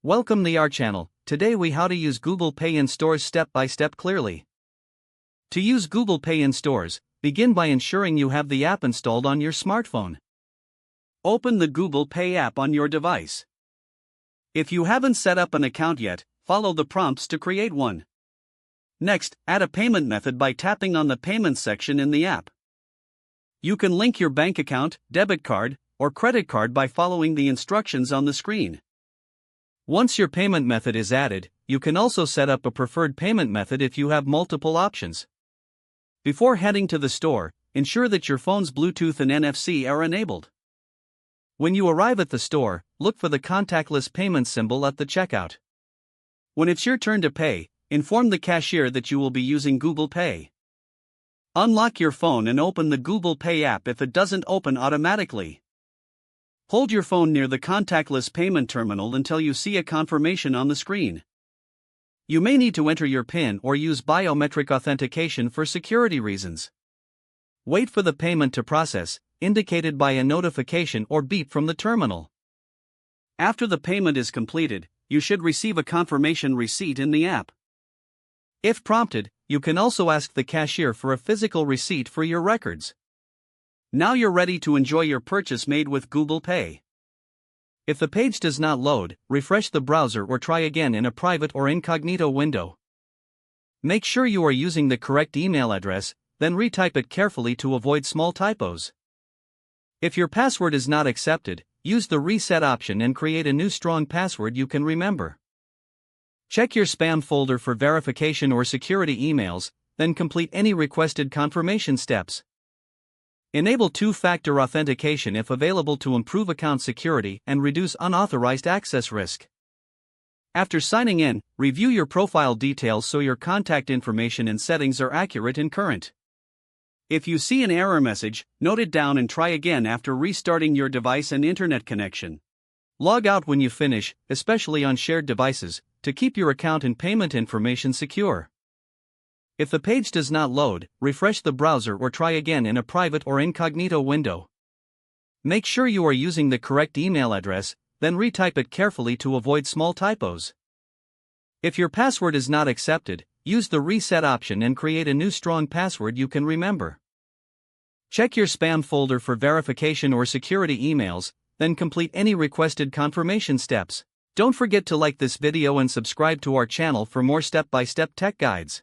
Welcome to our channel. Today we how to use Google Pay in stores step by step clearly. To use Google Pay in stores, begin by ensuring you have the app installed on your smartphone. Open the Google Pay app on your device. If you haven't set up an account yet, follow the prompts to create one. Next, add a payment method by tapping on the Payments section in the app. You can link your bank account, debit card, or credit card by following the instructions on the screen. Once your payment method is added, you can also set up a preferred payment method if you have multiple options. Before heading to the store, ensure that your phone's Bluetooth and NFC are enabled. When you arrive at the store, look for the contactless payment symbol at the checkout. When it's your turn to pay, inform the cashier that you will be using Google Pay. Unlock your phone and open the Google Pay app if it doesn't open automatically. Hold your phone near the contactless payment terminal until you see a confirmation on the screen. You may need to enter your PIN or use biometric authentication for security reasons. Wait for the payment to process, indicated by a notification or beep from the terminal. After the payment is completed, you should receive a confirmation receipt in the app. If prompted, you can also ask the cashier for a physical receipt for your records. Now you're ready to enjoy your purchase made with Google Pay. If the page does not load, refresh the browser or try again in a private or incognito window. Make sure you are using the correct email address, then retype it carefully to avoid small typos. If your password is not accepted, use the reset option and create a new strong password you can remember. Check your spam folder for verification or security emails, then complete any requested confirmation steps. Enable two-factor authentication if available to improve account security and reduce unauthorized access risk. After signing in, review your profile details so your contact information and settings are accurate and current. If you see an error message, note it down and try again after restarting your device and internet connection. Log out when you finish, especially on shared devices, to keep your account and payment information secure. If the page does not load, refresh the browser or try again in a private or incognito window. Make sure you are using the correct email address, then retype it carefully to avoid small typos. If your password is not accepted, use the reset option and create a new strong password you can remember. Check your spam folder for verification or security emails, then complete any requested confirmation steps. Don't forget to like this video and subscribe to our channel for more step-by-step tech guides.